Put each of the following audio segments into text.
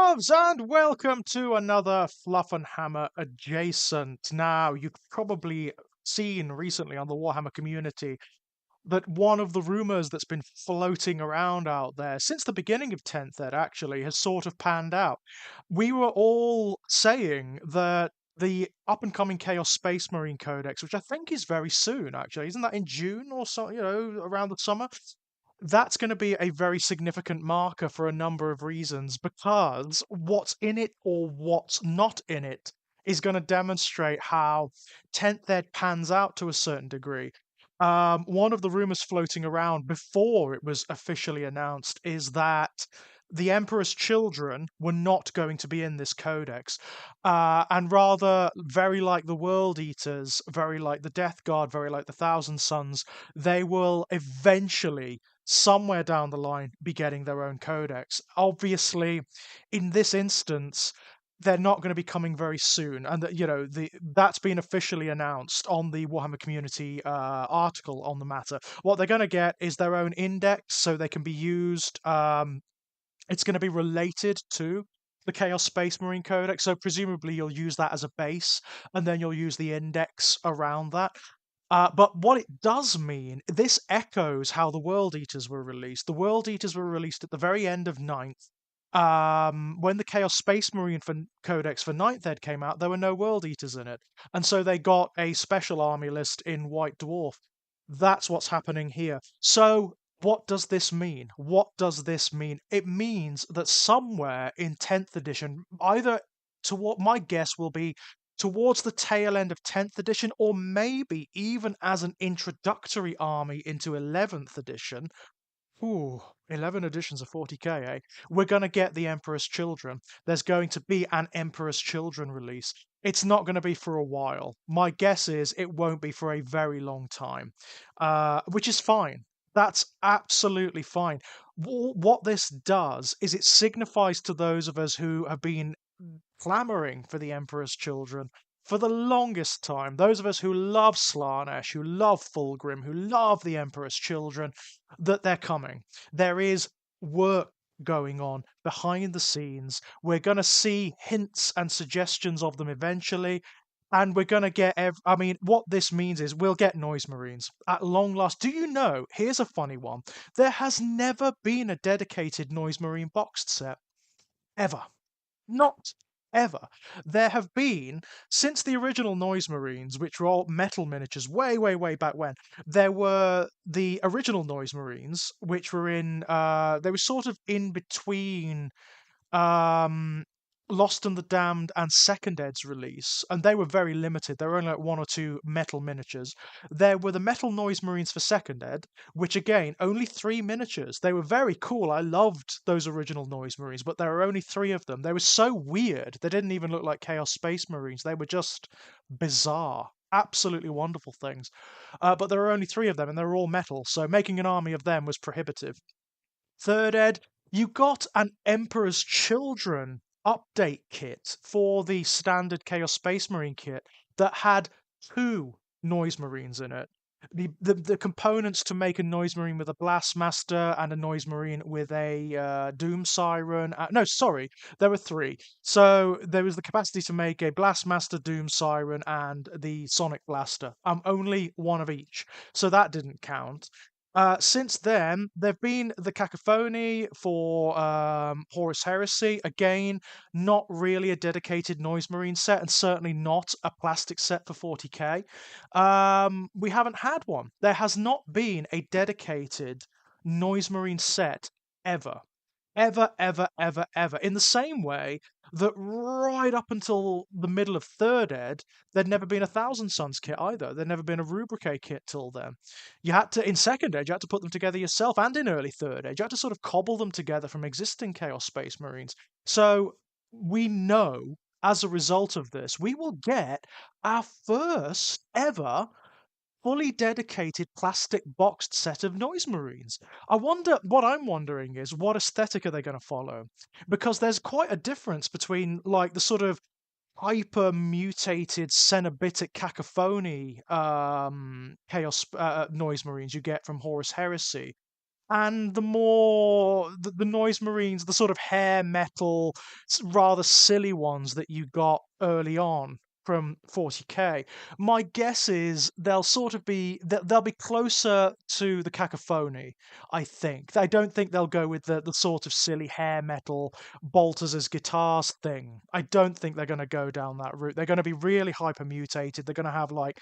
loves, and welcome to another Fluff and Hammer adjacent. Now, you've probably seen recently on the Warhammer community that one of the rumors that's been floating around out there since the beginning of 10th Ed actually has sort of panned out. We were all saying that the up and coming Chaos Space Marine Codex, which I think is very soon actually, isn't that in June or so, around the summer? That's going to be a very significant marker for a number of reasons because what's in it or what's not in it is going to demonstrate how 10th Ed pans out to a certain degree. One of the rumors floating around before it was officially announced is that the Emperor's children were not going to be in this codex, and rather, very like the World Eaters, very like the Death Guard, very like the Thousand Sons, they will eventually somewhere down the line be getting their own codex. Obviously, in this instance, they're not going to be coming very soon, and that's been officially announced on the Warhammer Community article on the matter. What they're going to get is their own index, so they can be used. It's going to be related to the Chaos Space Marine Codex, so presumably you'll use that as a base, and then you'll use the index around that. But what it does mean, this echoes how the World Eaters were released. The World Eaters were released at the very end of Ninth. When the Chaos Space Marine Codex for Ninth Ed came out, there were no World Eaters in it. And so they got a special army list in White Dwarf. That's what's happening here. So, what does this mean? What does this mean? It means that somewhere in 10th edition, either to what my guess will be towards the tail end of 10th edition, or maybe even as an introductory army into 11th edition. Ooh, 11 editions of 40k, eh? We're going to get the Emperor's Children. There's going to be an Emperor's Children release. It's not going to be for a while. My guess is it won't be for a very long time, which is fine. That's absolutely fine. What this does is it signifies to those of us who have been clamoring for the Emperor's Children for the longest time, those of us who love Slaanesh, who love Fulgrim, who love the Emperor's Children, that they're coming. There is work going on behind the scenes. We're going to see hints and suggestions of them eventually. And we're going to get, I mean, what this means is we'll get Noise Marines at long last. Do you know? Here's a funny one. There has never been a dedicated Noise Marine boxed set. Ever. Not ever. There have been, since the original Noise Marines, which were all metal miniatures way, way, way back when, there were the original Noise Marines, which were they were sort of in between um, Lost and the Damned and Second Ed's release, and they were very limited. There were only like one or two metal miniatures. There were the Metal Noise Marines for Second Ed, which again, only three miniatures. They were very cool. I loved those original Noise Marines, but there were only three of them. They were so weird. They didn't even look like Chaos Space Marines. They were just bizarre. Absolutely wonderful things. But there were only three of them, and they were all metal, so making an army of them was prohibitive. Third Ed, you got an Emperor's Children update kit for the standard Chaos Space Marine kit that had two Noise Marines in it. The components to make a Noise Marine with a Blastmaster and a Noise Marine with a Doom Siren. No, sorry, there were three. So there was the capacity to make a Blastmaster, Doom Siren, and the Sonic Blaster. Only one of each. So that didn't count. Since then, there've been the Cacophony for Horus Heresy. Again, not really a dedicated Noise Marine set, and certainly not a plastic set for 40k. We haven't had one. There has not been a dedicated Noise Marine set ever. Ever, ever, ever, ever. In the same way that right up until the middle of Third Ed, there'd never been a Thousand Sons kit either. There'd never been a Rubrique kit till then. You had to, in Second Ed, you had to put them together yourself, and in early Third Ed, you had to sort of cobble them together from existing Chaos Space Marines. So we know, as a result of this, we will get our first ever fully dedicated plastic boxed set of Noise Marines. What I'm wondering is, what aesthetic are they going to follow? Because there's quite a difference between, like, the sort of hyper mutated Cenobitic Cacophony Chaos Noise Marines you get from Horus Heresy and the Noise Marines, the sort of hair metal, rather silly ones that you got early on from 40k. My guess is they'll be closer to the Cacophony. I think. I don't think they'll go with the sort of silly hair metal Baltazar's guitars thing. I don't think they're going to go down that route. They're going to be really hyper mutated. They're going to have like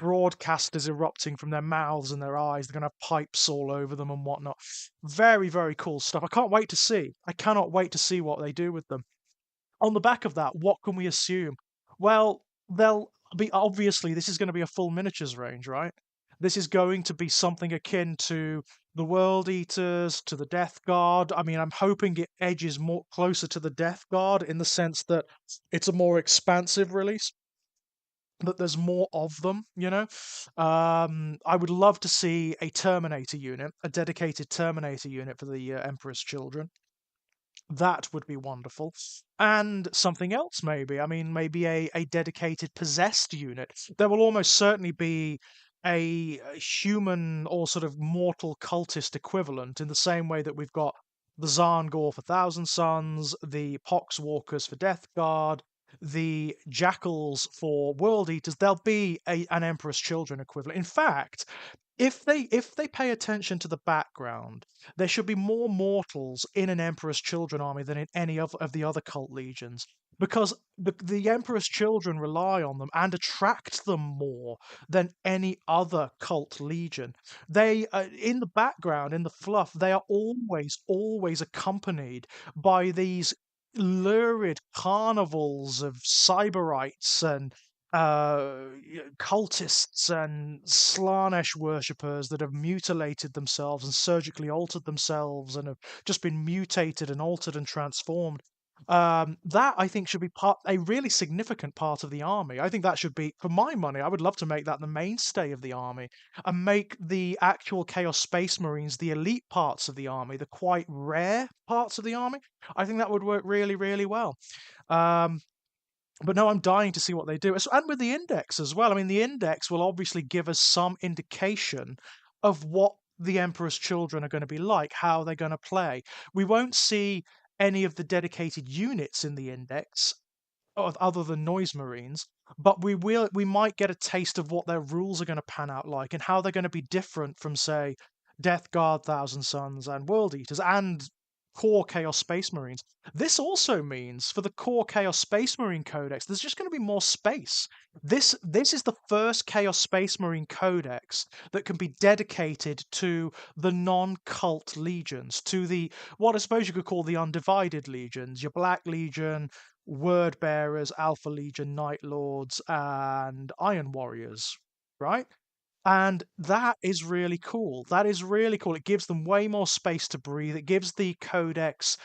broadcasters erupting from their mouths and their eyes. They're going to have pipes all over them and whatnot. Very, very cool stuff. I can't wait to see. I cannot wait to see what they do with them. On the back of that, what can we assume? Well, they'll be obviously this is going to be a full miniatures range, right? This is going to be something akin to the World Eaters, to the Death Guard. I mean, I'm hoping it edges more closer to the Death Guard in the sense that it's a more expansive release, that there's more of them, you know. I would love to see a Terminator unit, a dedicated Terminator unit for the Emperor's Children. That would be wonderful. And something else, maybe. I mean, maybe a dedicated possessed unit. There will almost certainly be a human or sort of mortal cultist equivalent in the same way that we've got the Zarngor for Thousand Sons, the Poxwalkers for Death Guard, the Jackals for World Eaters. There'll be an Emperor's Children equivalent. In fact, if they pay attention to the background, there should be more mortals in an Emperor's Children army than in any of the other cult legions, because the Emperor's Children rely on them and attract them more than any other cult legion. They in the background, in the fluff, they are always accompanied by these lurid carnivals of cyberites and cultists and Slanesh worshippers that have mutilated themselves and surgically altered themselves and have just been mutated and altered and transformed. That I think should be a really significant part of the army. I think that should be, for my money, I would love to make that the mainstay of the army and make the actual Chaos Space Marines the elite parts of the army, the quite rare parts of the army. I think that would work really, really well. Um, but no, I'm dying to see what they do. And with the index as well. I mean, the index will obviously give us some indication of what the Emperor's Children are going to be like, how they're going to play. We won't see any of the dedicated units in the index other than Noise Marines, but we might get a taste of what their rules are going to pan out like and how they're going to be different from, say, Death Guard, Thousand Sons, and World Eaters, and core Chaos Space Marines. This also means for the core Chaos Space Marine Codex, there's just going to be more space. This is the first Chaos Space Marine Codex that can be dedicated to the non-cult legions, to the what I suppose you could call the undivided legions, your Black Legion, Word Bearers, Alpha Legion, Night Lords, and Iron Warriors, right? And that is really cool. That is really cool. It gives them way more space to breathe. It gives the codex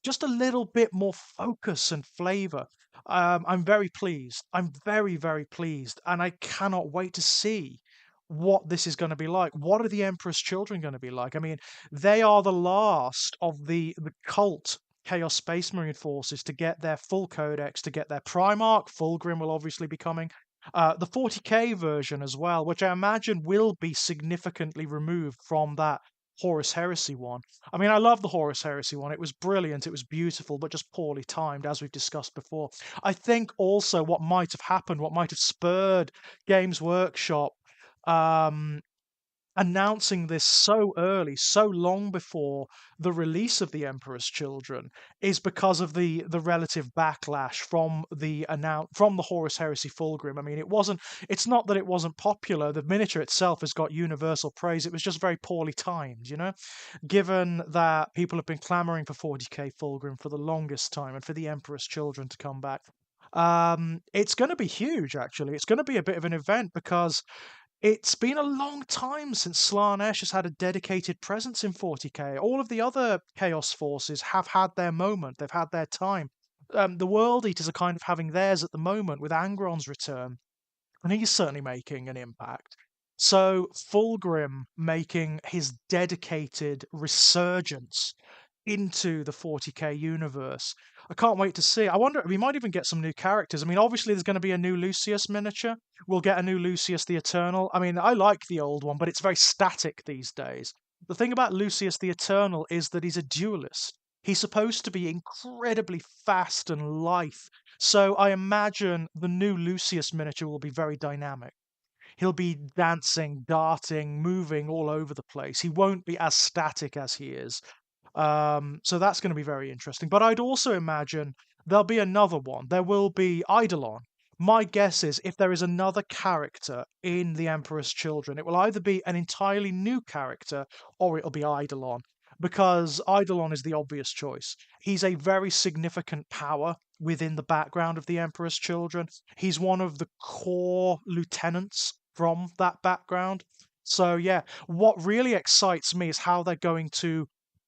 just a little bit more focus and flavor. I'm very pleased. I'm very, very pleased. And I cannot wait to see what this is going to be like. What are the Emperor's Children going to be like? I mean, they are the last of the cult Chaos Space Marine forces to get their full codex, to get their Primarch. Fulgrim will obviously be coming. The 40k version as well, which I imagine will be significantly removed from that Horus Heresy one. I mean, I love the Horus Heresy one. It was brilliant, it was beautiful, but just poorly timed, as we've discussed before. I think also what might have happened, what might have spurred Games Workshop um, announcing this so early, so long before the release of the Emperor's Children, is because of the relative backlash from from the Horus Heresy Fulgrim. I mean, it's not that it wasn't popular. The miniature itself has got universal praise. It was just very poorly timed, you know, given that people have been clamoring for 40k Fulgrim for the longest time and for the Emperor's Children to come back. It's going to be huge, actually. It's going to be a bit of an event because it's been a long time since Slaanesh has had a dedicated presence in 40k. All of the other Chaos forces have had their moment, they've had their time. The World Eaters are kind of having theirs at the moment with Angron's return, and he's certainly making an impact. So, Fulgrim making his dedicated resurgence into the 40k universe. I can't wait to see. I wonder, we might even get some new characters. I mean, obviously, there's going to be a new Lucius miniature. We'll get a new Lucius the Eternal. I mean, I like the old one, but it's very static these days. The thing about Lucius the Eternal is that he's a duelist. He's supposed to be incredibly fast and lithe, so I imagine the new Lucius miniature will be very dynamic. He'll be dancing, darting, moving all over the place. He won't be as static as he is. So that's going to be very interesting. But I'd also imagine there'll be another one. There will be Eidolon. My guess is if there is another character in The Emperor's Children, it will either be an entirely new character or it'll be Eidolon, because Eidolon is the obvious choice. He's a very significant power within the background of The Emperor's Children. He's one of the core lieutenants from that background. So, yeah, what really excites me is how they're going to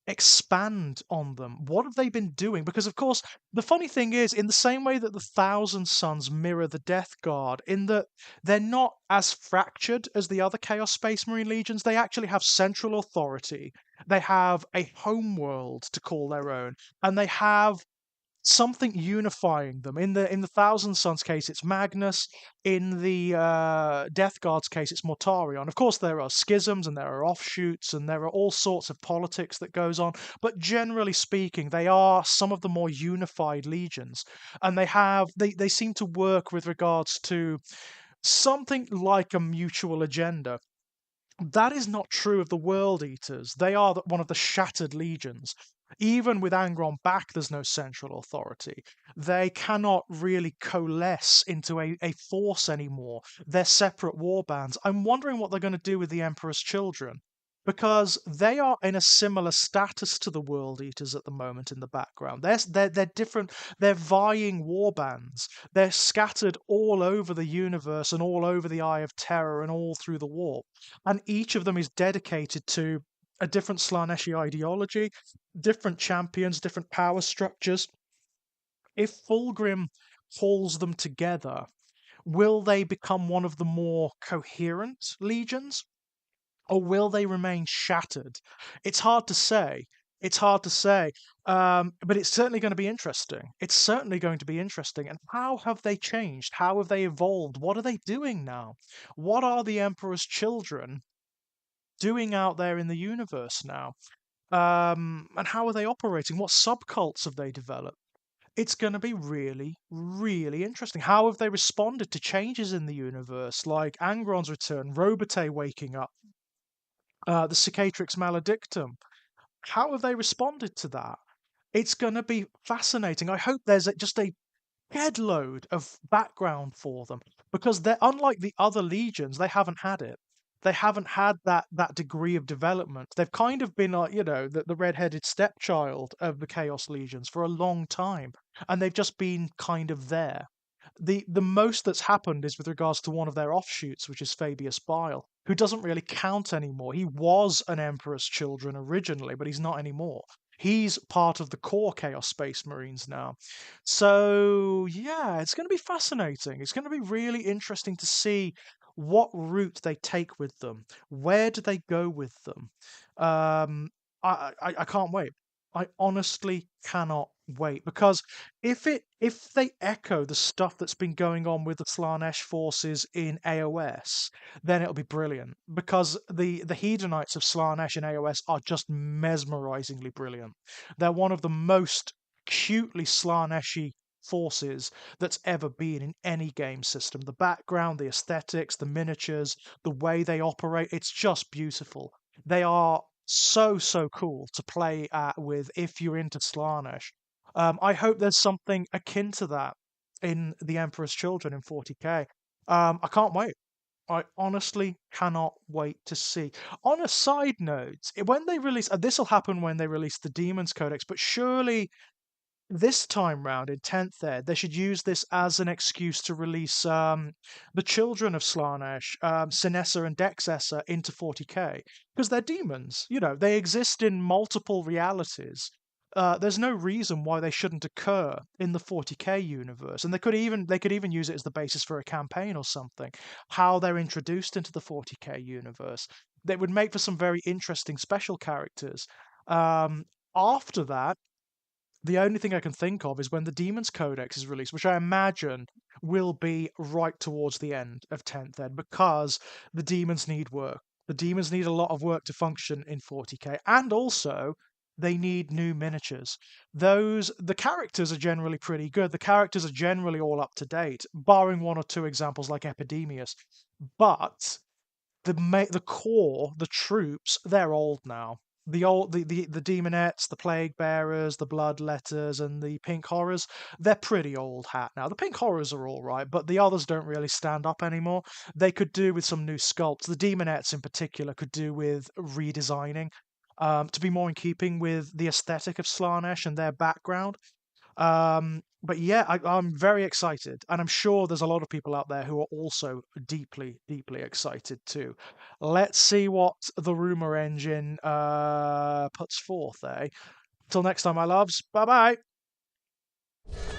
expand on them. What have they been doing? Because, of course, the funny thing is, in the same way that the Thousand Sons mirror the Death Guard, in that they're not as fractured as the other Chaos Space Marine legions, they actually have central authority. They have a home world to call their own, and they have something unifying them. In the Thousand Sons case, it's Magnus. In the Death Guard's case, it's Mortarion. Of course, there are schisms and there are offshoots and there are all sorts of politics that goes on. But generally speaking, they are some of the more unified legions, and they seem to work with regards to something like a mutual agenda. That is not true of the World Eaters. They are one of the shattered legions. Even with Angron back, there's no central authority. They cannot really coalesce into a force anymore. They're separate war bands. I'm wondering what they're going to do with the Emperor's Children, because they are in a similar status to the World Eaters at the moment in the background. They're different. They're vying war bands. They're scattered all over the universe and all over the Eye of Terror and all through the warp. And each of them is dedicated to a different Slaneshi ideology, different champions, different power structures. If Fulgrim pulls them together, will they become one of the more coherent legions? Or will they remain shattered? It's hard to say. It's hard to say. But it's certainly going to be interesting. It's certainly going to be interesting. And how have they changed? How have they evolved? What are they doing now? What are the Emperor's Children doing out there in the universe now? And how are they operating? What subcults have they developed? It's going to be really, really interesting. How have they responded to changes in the universe, like Angron's return, Robote waking up, the Cicatrix Maledictum? How have they responded to that? It's going to be fascinating. I hope there's just a headload of background for them, because they're unlike the other legions. They haven't had it. They haven't had that degree of development. They've kind of been like, the red-headed stepchild of the Chaos Legions for a long time, and they've just been kind of there. The most that's happened is with regards to one of their offshoots, which is Fabius Bile, who doesn't really count anymore. He was an Emperor's Children originally, but he's not anymore. He's part of the core Chaos Space Marines now. So, yeah, it's going to be fascinating. It's going to be really interesting to see what route they take with them. Where do they go with them? I can't wait. I honestly cannot wait, because if they echo the stuff that's been going on with the Slanesh forces in AOS, then it'll be brilliant, because the Hedonites of Slanesh in AOS are just mesmerizingly brilliant. They're one of the most acutely Slaneshi forces that's ever been in any game system. The background, the aesthetics, the miniatures, the way they operate, it's just beautiful. They are so cool to play at with if you're into Slanesh. I hope there's something akin to that in The Emperor's Children in 40k. I can't wait. I honestly cannot wait to see. On a side note, when they release, this will happen when they release the Demons Codex, but surely this time round in 10th Ed, they should use this as an excuse to release the children of Slanesh, Sinessa and Dexessa, into 40k. Because they're demons. They exist in multiple realities. There's no reason why they shouldn't occur in the 40k universe. And they could even use it as the basis for a campaign or something. How they're introduced into the 40k universe. They would make for some very interesting special characters. After that, the only thing I can think of is when the Demons Codex is released, which I imagine will be right towards the end of 10th Ed, because the demons need work. The demons need a lot of work to function in 40k, and also they need new miniatures. The characters are generally pretty good. The characters are generally all up to date, barring one or two examples like Epidemius. But the core, the troops, they're old now. The demonettes, the plague bearers, the bloodletters, and the pink horrors, they're pretty old hat now. The pink horrors are all right, but the others don't really stand up anymore. They could do with some new sculpts. The demonettes in particular could do with redesigning, to be more in keeping with the aesthetic of Slaanesh and their background. But yeah, I'm very excited, and I'm sure there's a lot of people out there who are also deeply, deeply excited too. Let's see what the rumor engine puts forth, eh? Till next time, my loves. Bye bye.